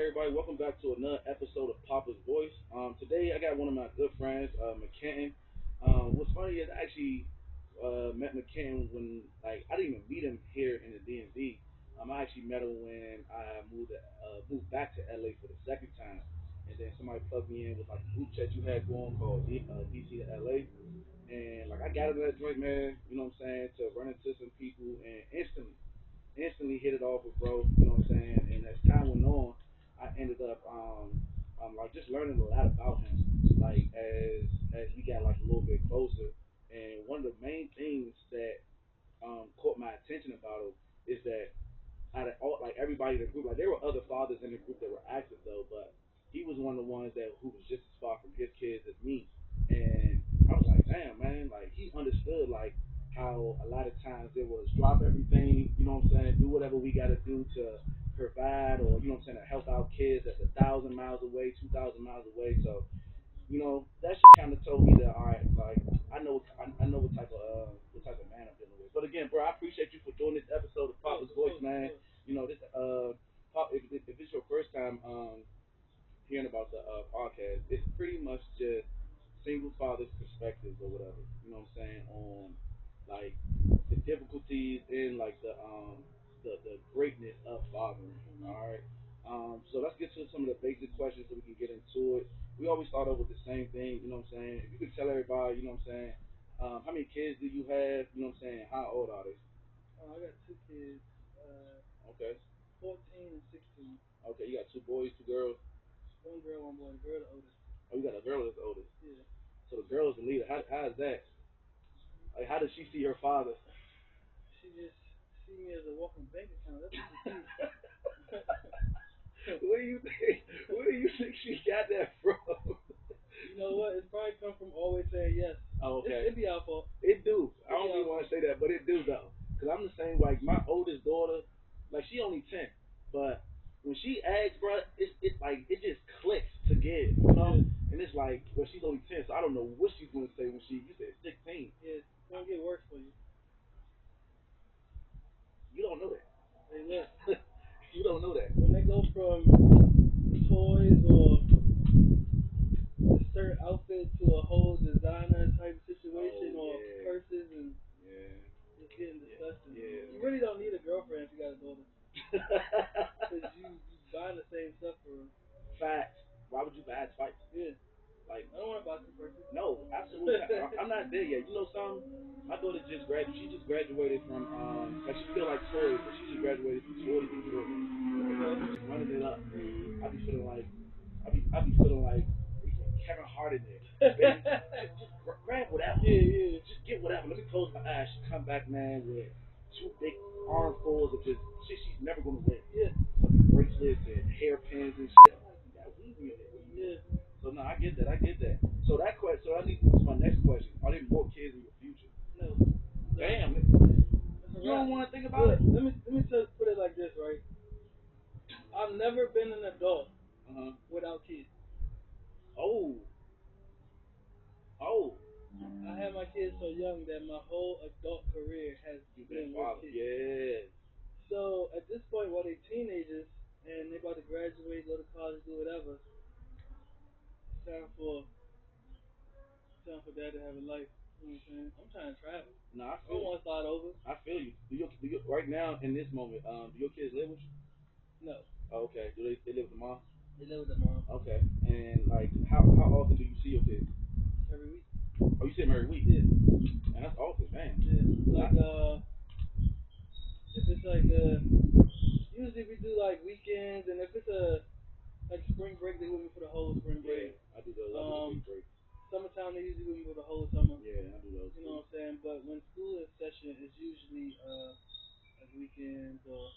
everybody. Welcome back to another episode of Papa's Voice. Today I got one of my good friends, Mckenton. What's funny is I actually met Mckenton when I didn't even meet him here in the DMV. I actually met him when I moved back to LA for the second time, and then somebody plugged me in with like a group chat you had going called DC to LA, and like I got into that joint, man. You know what I'm saying? To run into some people and instantly hit it off with bro. You know what I'm saying? And as time went on, I ended up like just learning a lot about him. Like as we got like a little bit closer, and one of the main things that caught my attention about him is that out of all like everybody in the group, like there were other fathers in the group that were active though, but he was one of the ones that who was just as far from his kids as me. And I was like, damn man, like he understood like how a lot of times it was drop everything, you know what I'm saying, do whatever we gotta do to provide or you know what I'm saying, to help our kids that's 1,000 miles away, 2,000 miles away. So that kind of told me that all right, like I know what type of man I'm dealing with. But again, bro, I appreciate you for doing this episode of Papa's Voice, man. You know this Pop, if it's your first time hearing about the podcast, it's pretty much just single fathers' perspectives or whatever. You know what I'm saying on like the difficulties in like the greatness of fathering. All right. So let's get to some of the basic questions so we can get into it. We always start off with the same thing. You know what I'm saying? If you could tell everybody, you know what I'm saying, how many kids do you have? You know what I'm saying? How old are they? I got two kids, Okay. 14 and 16. Okay. You got two boys, two girls. One girl, one boy. The girl, the oldest. Oh, you got a girl that's the oldest. Yeah. So the girl is the leader. How is that? Like, how does she see her father? She just see me as a walking bank account. That's what she sees. Where do you think? Where do you think she got that from? You know what? It's probably come from always saying yes. Oh, okay. It be our fault. It do. I don't even want to say that, but it do though. Cause I'm the same. Like my oldest daughter, like she only 10, but when she asks, bro, it like it just clicks to give, you know. Yeah. And it's like, well, she's only 10, so I don't know what she's gonna say when you said 16. Yeah, it's gonna get worse for you. You don't know that. Hey, look. You don't know that. When they go from toys or a certain outfit to a whole designer type situation or purses and it's getting disgusting. Yeah. You really don't need a girlfriend if you got a daughter. Because you buying the same stuff for her. Facts. Why would you buy twice? Yeah. Like, I don't want to buy two purses. no, absolutely not. I'm not there yet. You know something? My daughter just graduated. She just graduated from like she still like toys, but she just graduated from toys and jewelry. Just running it up. I be feeling like I be feeling like Kevin Hart in there. Baby, just grab whatever. Yeah. Just get whatever. Let me close my eyes. She come back, man, with two big armfuls of just shit she's never gonna wear. Yeah. Fucking bracelets and hairpins and shit. I'm like, you got weed in there. Yeah. So no, I get that. So that question. So I need to my next question. Are there more kids in your future? No. Damn. You don't want to think about it. Let me just put it like this, right? I've never been an adult without kids. Oh. I had my kids so young that my whole adult career has been with kids. Yeah. So at this point, while they're teenagers and they're about to graduate, go to college, do whatever, it's time for dad to have a life. You know what I'm saying? I'm trying to travel. No, I don't feel want to start over. I feel you. Do you right now in this moment? Do your kids live with you? No. Oh, okay. Do they live with the mom? They live with their mom. Okay. And like, how often do you see your kids? Every week. Oh, you see them every week? Yeah. Man, that's awesome, man. Yeah. Like if it's like usually we do like weekends, and if it's like spring break, they with me for the whole spring break. Yeah, I do those. I do the big break. Summertime, they usually with me for the whole summer. Yeah, I do those. You know what I'm saying? But when school is session, it's usually like weekends or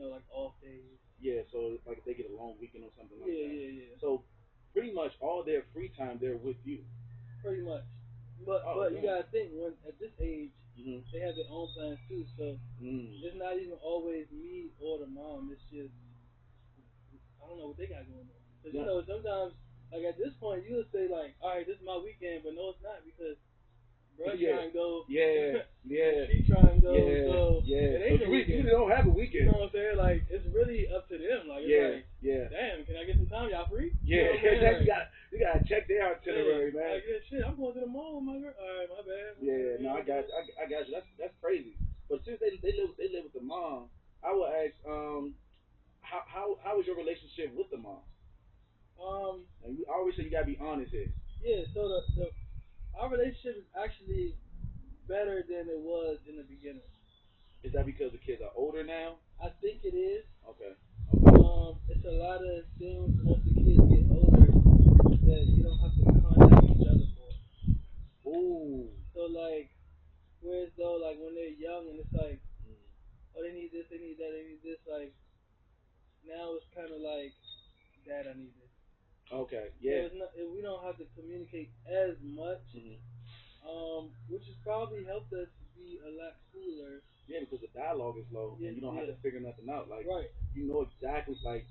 like off days. Yeah, so like if they get a long weekend or something like that. Yeah. So pretty much all their free time they're with you. Pretty much. But you gotta think when at this age they have their own plans too. So it's not even always me or the mom. It's just I don't know what they got going on. Because sometimes like at this point you'll say like, all right, this is my weekend, but no, it's not because bro trying to go. Yeah. She trying to go. So it ain't so no you really don't have a weekend. You know what I'm saying? Like it's really up to them. Like it's like, damn, can Yeah, you know what that I'm saying? you gotta check their itinerary, Yeah, man. like, yeah, shit, I'm going to the mall, my girl. All right, my bad. Yeah, no, I got you. I got you. That's crazy. But since they live with the mom, I would ask how was your relationship with the mom? And you always say you gotta be honest here. Yeah. So the our relationship is actually better than it was in the beginning. Is that because the kids are older now? I think it is. Okay. Okay. It's a lot of things once the kids get older that you don't have to contact each other for. Ooh. So like, whereas though like when they're young and it's like, oh they need this, they need that, they need this. Like now it's kind of like, Dad, I need this. Okay. So Yeah. it's not we don't have to communicate as much, which has probably helped us be a lot cooler. Yeah, because the dialogue is low Yeah, and you don't have yeah, to figure nothing out. Like right, you know exactly like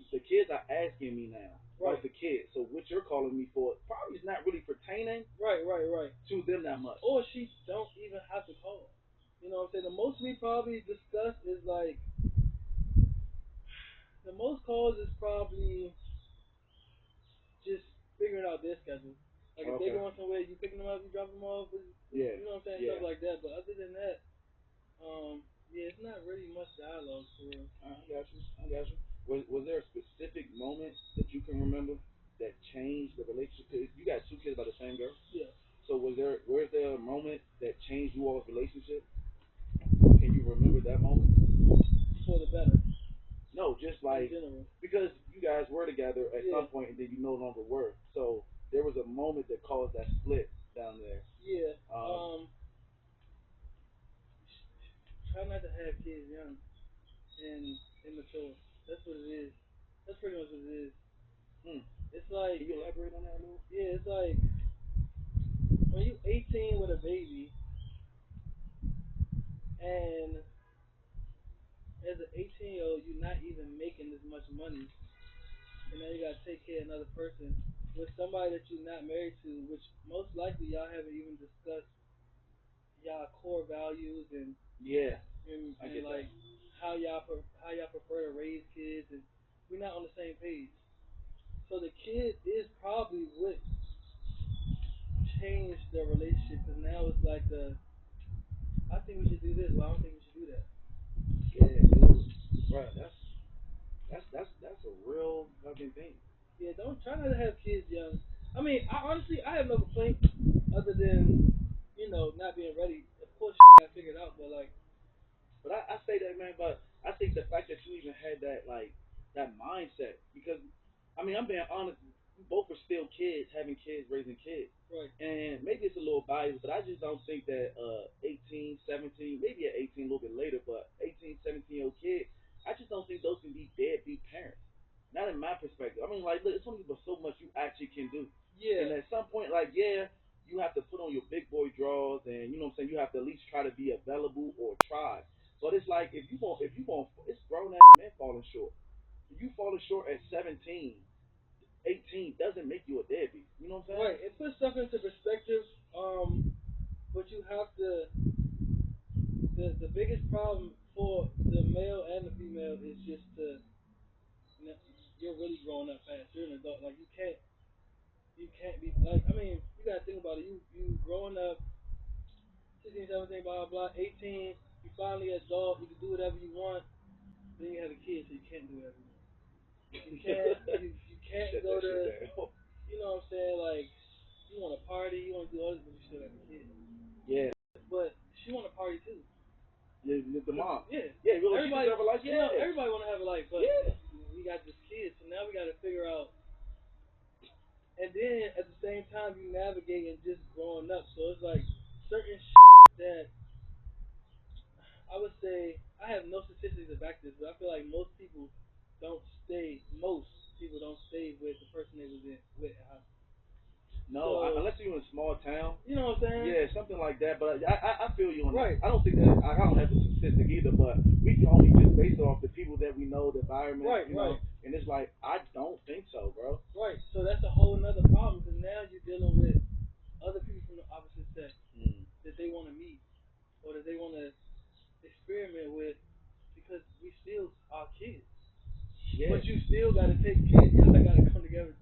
the kids are asking me now right, about the kids. So what you're calling me for probably is not really pertaining right. to them that much. Or she don't even have to call. You know what I'm saying? The most we probably discuss is like the most calls is probably just figuring out their schedule. Like if they're Okay. going somewhere, you picking them up, you dropping them off, Yeah. you know what I'm saying, Yeah. stuff like that. But other than that, yeah, it's not really much dialogue for real. I got you. I got you. Was there a specific moment that you can remember that changed the relationship? 'Cause you got two kids by the same girl. Yeah. So was there a moment that changed you all's relationship? Can you remember that moment? For the better. No, just In like general. because you guys were together at Yeah. some point and then you no longer were. So there was a moment that caused that split down there. Yeah. Um, Try not to have kids young and immature. That's what it is. That's pretty much what it is. hmm. It's like, Can you elaborate on that a little? yeah, it's like when you 18 with a baby, and as an 18-year-old, you're not even making this much money, and now you gotta take care of another person with somebody that you're not married to, which most likely y'all haven't even discussed y'all core values Yeah, I and get that. like how y'all prefer to raise kids, and we're not on the same page. So the kid is probably what changed the relationship because now it's like I think we should do this, but I don't think we should do that. Yeah, dude. Right, that's a real fucking thing. Yeah, don't try not to have kids young. I mean, I have no complaint other than not being ready. Of course, I figured out, but like, But I say that, man. But I think the fact that you even had that like that mindset, because I mean, I'm being honest. We both were still kids, having kids, raising kids, right, and maybe it's a little biased, but I just don't think that 18, 17, maybe at 18 a little bit later, but 18, 17-year-old kid, I just don't think those can be deadbeat parents. Not in my perspective. I mean, like, look, it's only but so much you actually can do, yeah, and at some point, like, yeah, you have to put on your big boy drawers, and you know what I'm saying. You have to at least try to be available or try. But it's like if you want, it's grown ass men falling short. If you falling short at 17, 18 doesn't make you a deadbeat. You know what I'm saying? right. It puts stuff into perspective. But you have to. The biggest problem for the male and the female is just you're really growing up fast. You're an adult. Like you can't be like. I mean, you gotta think about it. You growing up 16, 17, blah blah blah. 18, you finally adult. You can do whatever you want. Then you have a kid, so you can't do whatever you want. You can't. You can't Shut go that shit to. down. You know what I'm saying? Like you want to party, you want to do all this, but you still have a kid. Yeah. But she want to party too. Yeah, the mom. Yeah. Yeah, well, she Everybody. deserve a life. Yeah. Everybody want to have a life, but Yeah. we got this kid, so now we got to figure out. And then at the same time, you navigating just growing up, so it's like certain that I would say I have no statistics to back this, but I feel like most people don't stay. Most people don't stay with the person they was in with at high school. No, So unless you're in a small town. you know what I'm saying? Yeah, something like that. But I feel you on Right. that. I don't think that I don't have the statistic either. But we can only just based off the people that we know, the environment, Right. you know. Right. And it's like I don't think so, bro. Right. So that's a whole another problem because now you're dealing with other people from the opposite sex that they want to meet or that they want to experiment with because we still are kids. Yeah. But you still got to take kids. Y'all got to come together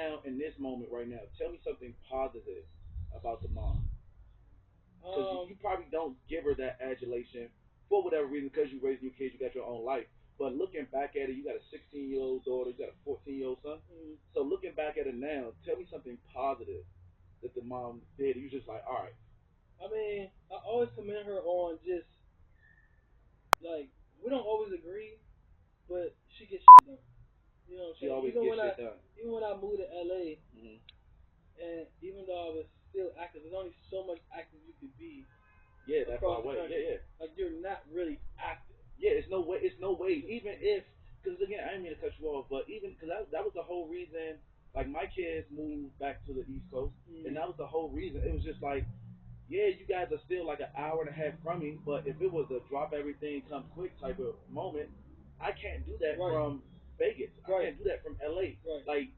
now in this moment right now, tell me something positive about the mom. Because you probably don't give her that adulation for whatever reason, because you raised your kids, you got your own life. But looking back at it, you got a 16-year-old daughter, you got a 14-year-old son. Mm-hmm. So looking back at it now, tell me something positive that the mom did. You just like, all right. I mean, I always commend her on just like we don't always agree, but she gets shit done. You know what I'm She saying? always gets shit done. Even when I moved to LA, mm-hmm. and even though I was still active, there's only so much active you could be. Yeah, that far away. Yeah, yeah. Like you're not really active. Yeah, it's no way. It's no way. Even if, because again, I didn't mean to cut you off, but even because that was the whole reason. Like my kids moved back to the East Coast, mm-hmm. and that was the whole reason. It was just like, yeah, you guys are still like an hour and a half from me, but if it was a drop everything, come quick type of moment, I can't do that from Vegas. I can't do that from LA. Like,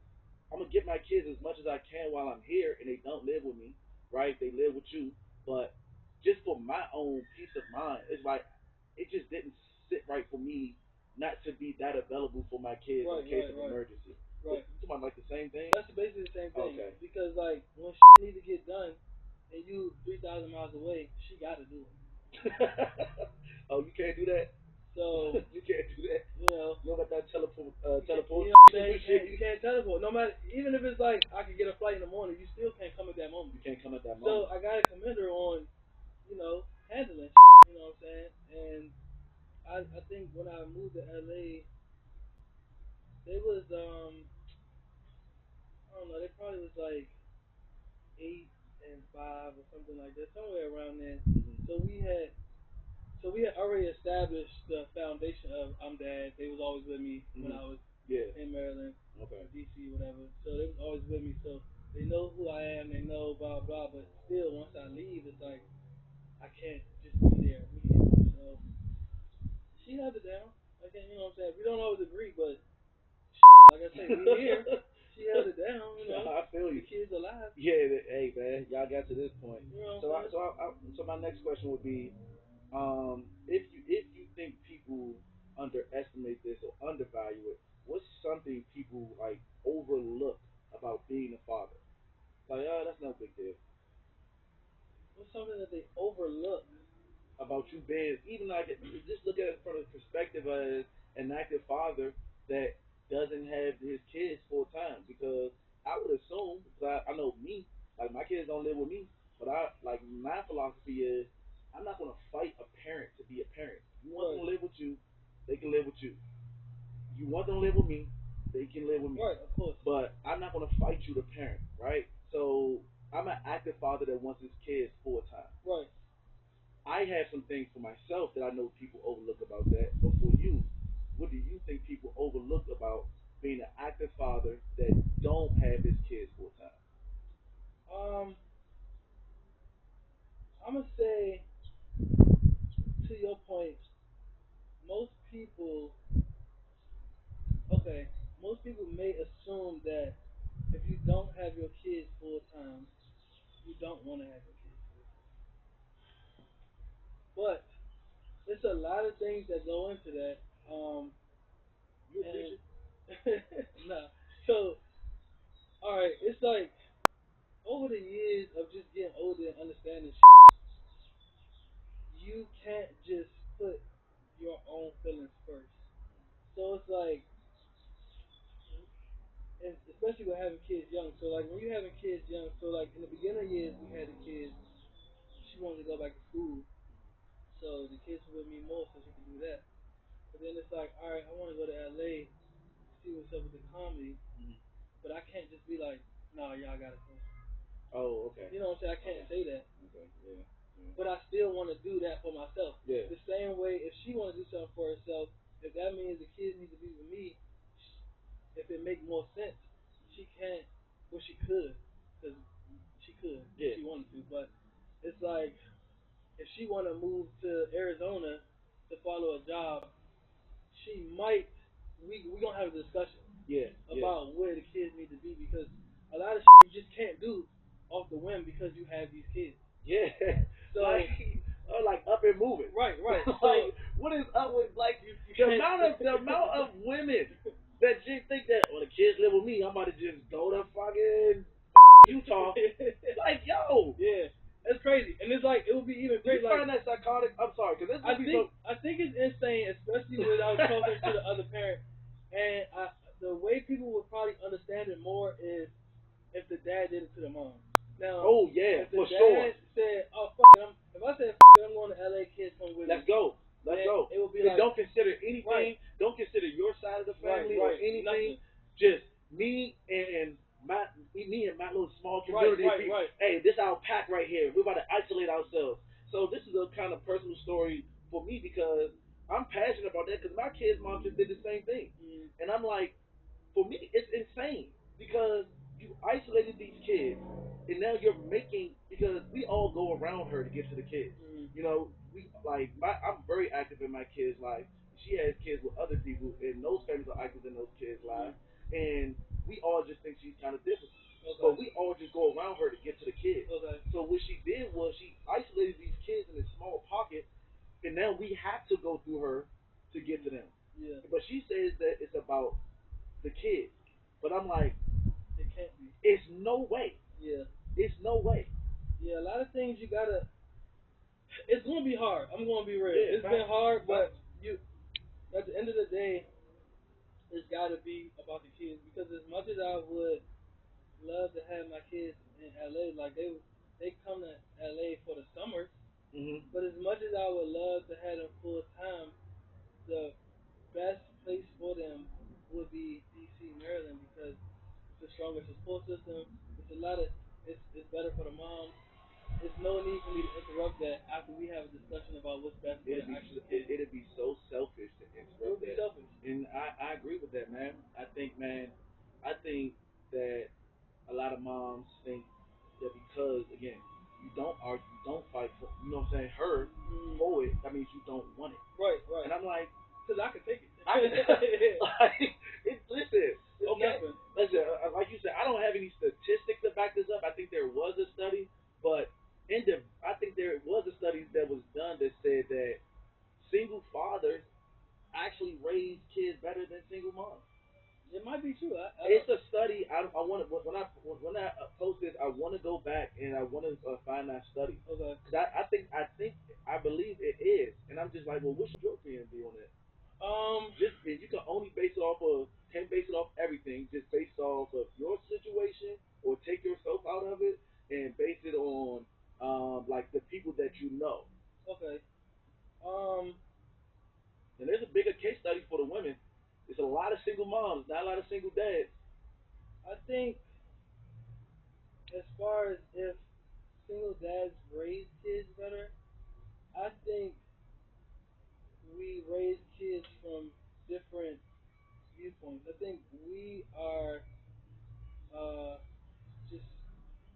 I'm gonna give my kids as much as I can while I'm here, and they don't live with me, right? They live with you, but just for my own peace of mind, it's like it just didn't sit right for me not to be that available for my kids in case of emergency. Right. You talking about like the same thing? That's basically the same thing. Okay. Because like when needs to get done, and you 3,000 miles away, she got to do it. Oh, you can't do that. So you can't do that. You don't got that teleport. You can't teleport. No matter, even if it's like I could get a flight in the morning, you still can't come at that moment. You can't come at that So moment. I gotta commend her on, handling. You know what I'm saying? And I think when I moved to LA, they was I don't know, they probably was like 8 and 5 or something like that, somewhere around there. Mm-hmm. So we had already established the foundation of I'm dad. They was always with me when I was in Maryland, DC, whatever. So they was always with me. So they know who I am. They know blah blah. But still, once I leave, it's like I can't just be there immediately. So she held it down. Like, you know what I'm saying? We don't always agree, but like I say, we here. She held it down. I feel you. The kids alive. Yeah. Hey man, y'all got to this point. You know what so my next question would be, if you think people underestimate this or undervalue it, what's something people like overlook about being a father? Like, oh, that's no big deal. What's something that they overlook about you being, even like just look at it from the perspective as an active father that doesn't have his kids full time? Because I would assume, because I know me, like my kids don't live with me, but I like my philosophy is I'm not gonna fight a parent to be a parent. You want them to live with you, they can live with you. You want them to live with me, they can live with me. Right, of course. But I'm not gonna fight you to parent, right? So I'm an active father that wants his kids full time. Right. I have some things for myself that I know people overlook about that. But for you, what do you think people overlook about being an active father that don't have his kids full time? I'm gonna say, to your point, most people, most people may assume that if you don't have your kids full time, you don't want to have your kids full time. But there's a lot of things that go into that. You a preacher? Nah. So, all right, it's like over the years of just getting older and understanding, you can't just put your own feelings first. So it's like, and especially with having kids young. So like when you're having kids young, so like in the beginning years we had the kids, she wanted to go back to school, so the kids were with me more so she could do that. But then it's like, all right, I want to go to LA, see what's up with the comedy, but I can't just be like, no, y'all gotta go. Oh, okay. You know what I'm saying? I can't say that. Okay, yeah. But I still want to do that for myself. Yeah. The same way, if she want to do something for herself, if that means the kids need to be with me, if it make more sense, she can't. Well, she could, because she could if she wanted to. But it's like if she want to move to Arizona to follow a job, she might. We gonna have a discussion. About where the kids need to be, because a lot of you just can't do off the whim because you have these kids. Yeah. So like up and moving. Right. Like what is up with like the amount of women that she think that, well, the kids live with me, I'm about to just go to fucking Utah. Like, yo. Yeah. That's crazy, and it's like it would be even Do you crazy. Like, find that psychotic? I'm sorry, because I think it's insane, especially without talking to the other parent. And the way people would probably understand it more is if the dad did it to the mom. Now, oh yeah, if the for sure. dad said, "Oh fuck it," if I said, "Fuck it, I'm going to LA, kids come with Let's me," go. Let's then go. it would be And like, don't consider anything. right, Don't consider your side of the right, family or right, anything. nothing, Just me and my little small right, community of right, people. right. Hey, this our pack right here. We're about to isolate ourselves. So this is a kind of personal story for me because I'm passionate about that because my kid's mom just did the same thing, and I'm like, for me, it's insane because you isolated these kids, and now you're making because we all go around her to get to the kids. You know, I'm very active in my kids' life. She has kids with other people, and those families are active in those kids' lives, and we all just think she's kind of different. Okay. But we all just go around her to get to the kids. Okay. So what she did was she isolated these kids in a small pocket, and now we have to go through her to get to them. Yeah. But she says that it's about the kids. But I'm like, it can't be. It's no way. Yeah. It's no way. Yeah, a lot of things you gotta. It's gonna be hard. I'm gonna be real. Yeah, it's been hard, but you. At the end of the day, it's gotta be about the kids because as much as I would love to have my kids in LA, like they come to LA for the summers. But as much as I would love to have them full time, the best place for them would be DC, Maryland, because it's a stronger support system. It's a lot of it's better for the mom. There's no need for me to interrupt that after we have a discussion about what's best for the actual kid. It'd be so selfish to It would interrupt be that. selfish. And I agree with that, man. I think that a lot of moms think that because again, you don't argue, you don't fight for, you know what I'm saying, her for it, that means you don't want it. Right, right. And I'm like, because I can take it. like, listen, it's okay, nothing. listen, like you said, I don't have any statistics to back this up. I think there was a study, but I think there was a study that was done that said that single fathers actually raise kids better than single moms. It might be true. It's a study. I want to when I post this, I want to go back and I want to find that study. Okay. Cause I believe it is, and I'm just like, well, what should your opinion be on it? Just and you can only base it off of can't base it off everything. Just based off of your situation, or take yourself out of it and base it on like the people that you know. Okay. And there's a bigger case study for the women. There's a lot of single moms, not a lot of single dads. I think as far as if single dads raise kids better, I think we raise kids from different viewpoints. I think we are just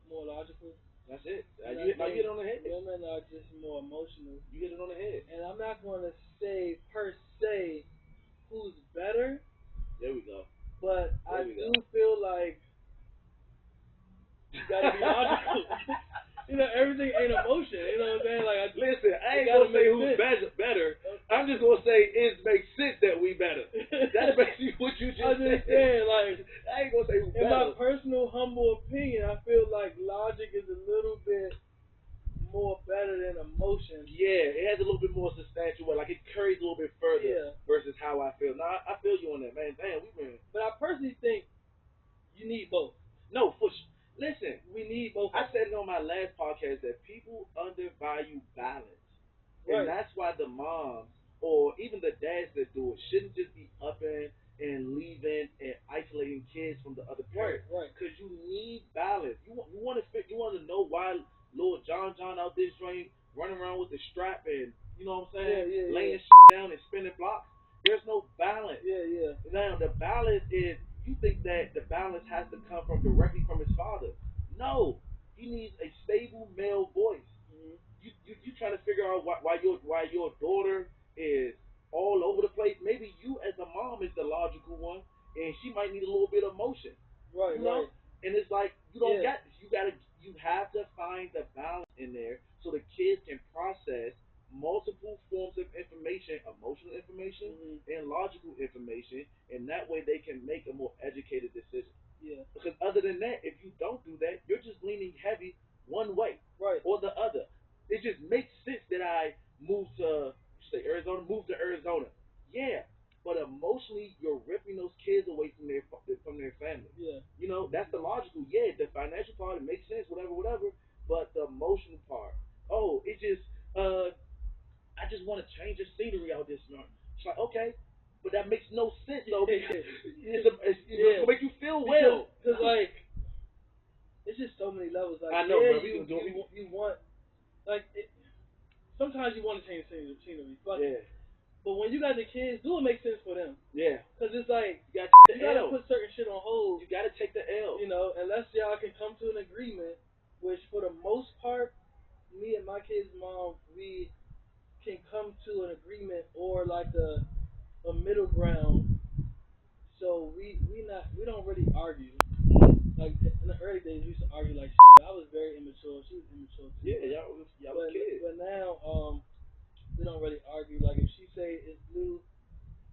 more logical. That's it. And You hit it on the head. women are just more emotional. You hit it on the head. And I'm not going to say per se who's better. There we go. But I do feel like you gotta be logical. Everything ain't emotion. You know what I'm saying? Like, listen, I ain't gonna say who's better. I'm just gonna say it makes sense that we better. That's basically what you just said. I'm just saying, like, I ain't gonna say who's better. In my personal, humble opinion, I feel like logic is a little bit more better than emotion. Yeah, it has a little bit more substantial weight. Like it carries a little bit further versus how I feel. Now I feel you on that, man. Damn, we've been. But I personally think you need both. No, listen, we need both. I said it on my last podcast that people undervalue balance, and that's why the moms or even the dads that do it shouldn't just be upping and leaving and isolating kids from the other parents. Right. Because you need balance. You want to know why little John out this joint running around with the strap and you know what I'm saying, laying down and spinning blocks. There's no balance. Yeah. Now the balance is you think that the balance has to come from directly from his father. No, he needs a stable male voice. You trying to figure out why your daughter is all over the place. Maybe you as a mom is the logical one, and she might need a little bit of motion. Right. You know, and it's like you don't get this. You have to find the balance in there so the kids can process multiple forms of information, emotional information and logical information, and that way they can make a more educated decision. Yeah. Because other than that, if you don't do that, you're just leaning heavy one way, Right. or the other. It just makes sense that I moved to say Arizona, moved to Arizona. Yeah, but emotionally, you're ripping those kids away from their family. Yeah. You know, that's the logical. Yeah, the financial part it makes sense, whatever, whatever. But the emotional part, oh, it just I just want to change the scenery out this month. It's like okay, but that makes no sense though because it's gonna make you feel well. Because like it's just so many levels. Like I know, yeah, bro. We can do it. you want like sometimes you want to change the scenery, but Yeah, but when you got the kids, do it make sense for them? yeah. Because it's like You you gotta L. put certain shit on hold. You gotta take the L. You know, unless y'all can come to an agreement, which for the most part, me and my kid's mom, we can come to an agreement or like a middle ground. So we don't really argue. Like in the early days, we used to argue like shit. I was very immature. She was immature too. Yeah, y'all was kids. But now we don't really argue. Like if she say it's blue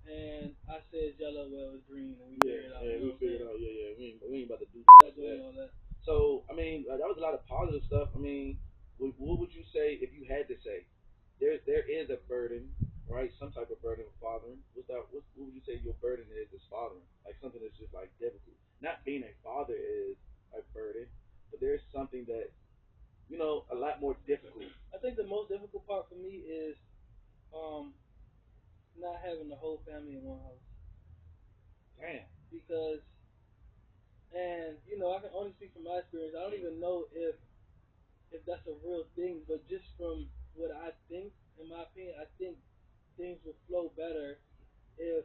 and I say it's yellow, well it's green, and we figure it out. Yeah, You know we what I'm figured saying? out. Yeah. We ain't about to do Not doing that. all that. So I mean, that was a lot of positive stuff. I mean, what would you say if you had to say? There is a burden, right? Some type of burden of fathering. What would you say your burden is fathering? Like something that's just like difficult. Not being a father is a burden, but there's something that a lot more difficult. I think the most difficult part for me is um not having the whole family in one house Damn. because and I can only speak from my experience. I don't even know if that's a real thing, but just from what I think, in my opinion, I think things would flow better if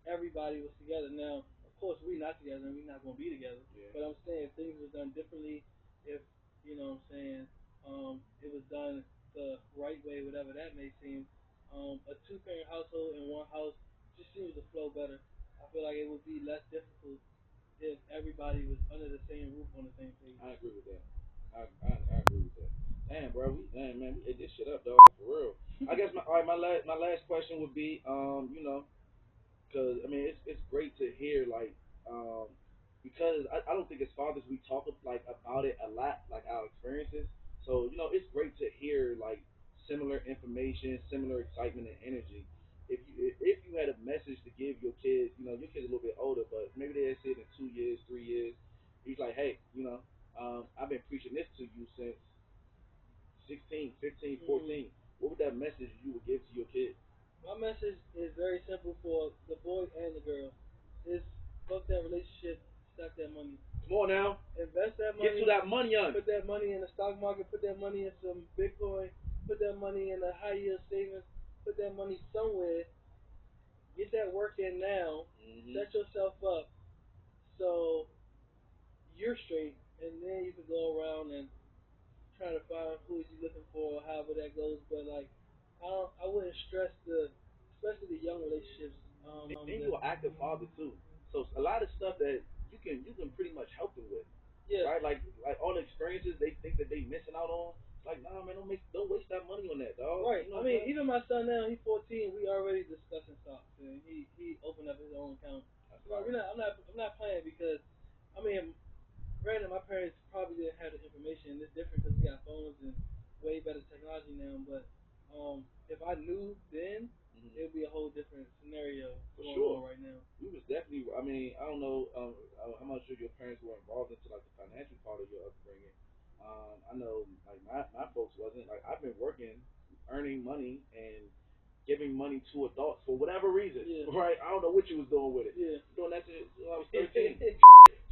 everybody was together. Now, of course, we're not together and we're not going to be together. Yeah. But I'm saying if things was done differently, if what I'm saying, it was done the right way, whatever that may seem. A two-parent household in one house just seems to flow better. I feel like it would be less difficult if everybody was under the same roof on the same page. I agree with that. I agree with that. Damn, bro, man, we ate this shit up, dog, for real. I guess all right, my last question would be, because I mean it's great to hear like because I don't think as fathers we talk like about it a lot like our experiences. So it's great to hear like similar information, similar excitement and energy. If you had a message to give your kids, your kids a little bit older, but maybe they see it in 2 years, 3 years. He's like, hey, I've been preaching this to you since 16, 15, 14. What would that message you would give to your kids? My message is very simple for the boy and the girl. Is fuck that relationship, stack that money. Come on now. Invest that Get to money. that money on. Put that money in the stock market. Put that money in some Bitcoin. Put that money in a high yield savings. Put that money somewhere. Get that work in now. Set yourself up so you're straight, and then you can go around and try to find who is you looking for, however that goes. But like, I wouldn't stress especially the young relationships. And you're an active father too, so a lot of stuff that you can pretty much help them with, Yeah. right? Like all the experiences they think that they missing out on. It's like, nah, man, don't waste that money on that, dog. Right. I mean, even my son now, he's 14. We already discussing stocks, and he opened up his own account. Right. I'm not playing because, I mean, granted, my parents probably didn't have the information. It's different because we got phones and way better technology now. But if I knew then, it would be a whole different scenario For going sure. on right now. We was definitely. I mean, I don't know how much of your parents were involved into like the financial part of your upbringing. I know like my folks wasn't. Like I've been working, earning money, and giving money to adults for whatever reason. Yeah. Right? I don't know what you was doing with it. Yeah. Doing that since I was 13.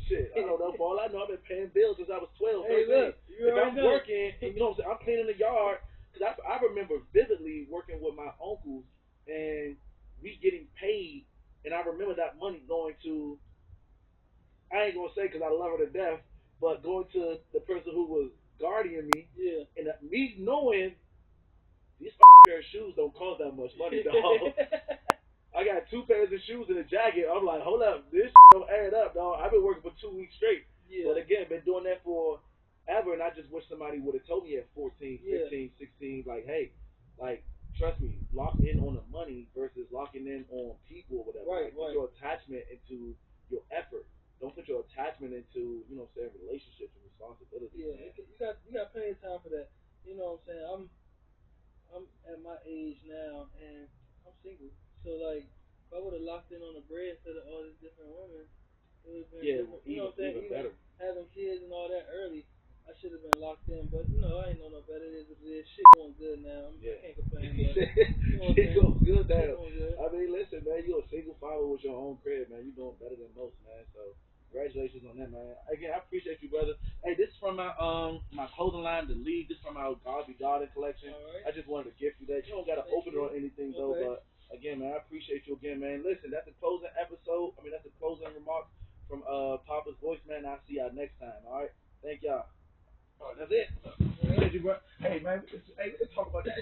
Shit, I don't know. For all I know, I've been paying bills since I was 12, 13. Hey, look, If I'm working, what I'm saying, I'm cleaning the yard. Cause I remember vividly working with my uncles and we getting paid, and I remember that money going to, I ain't gonna say because I love her to death, but going to the person who was guarding me, Yeah. and me knowing these pair of shoes don't cost that much money, dog. I got 2 pairs of shoes and a jacket. I'm like, hold up, this don't add up, dog. I've been working for 2 weeks straight. Yeah. But again, been doing that for ever, and I just wish somebody would have told me at 14, Yeah. 15, 16, like, hey, like, trust me, lock in on the money versus locking in on people or whatever. Right, Like put right. your attachment into your effort. Don't put your attachment into, you know what I'm saying, relationships and responsibilities, Yeah, man. you got plenty of time for that. You know what I'm saying? I'm at my age now, and I'm single. So like, if I would have locked in on the bread instead of all these different women, it would have been Yeah, different. You know even what I'm saying? even Even better. having kids and all that early, I should have been locked in. But I ain't know no better. It is what it is. Shit going good now. I Yeah. can't complain. But you know what I'm Shit saying? goes good Shit now. going good. I mean, listen, man, you a single father with your own crib, man. You doing better than most, man. So congratulations on that, man. Again, I appreciate you, brother. Hey, this is from my clothing line, the League. This is from our Garvey Garden collection. All right. I just wanted to gift you that. You don't gotta Thank open it you. or anything though, Okay. but again, man, I appreciate you again, man. Listen, that's the closing episode. I mean, that's the closing remarks from Papa's Voice, man. I'll see y'all next time. All right. Thank y'all. All right, that's it. All right. Appreciate you, bro. Hey, man. Hey, let's talk about that.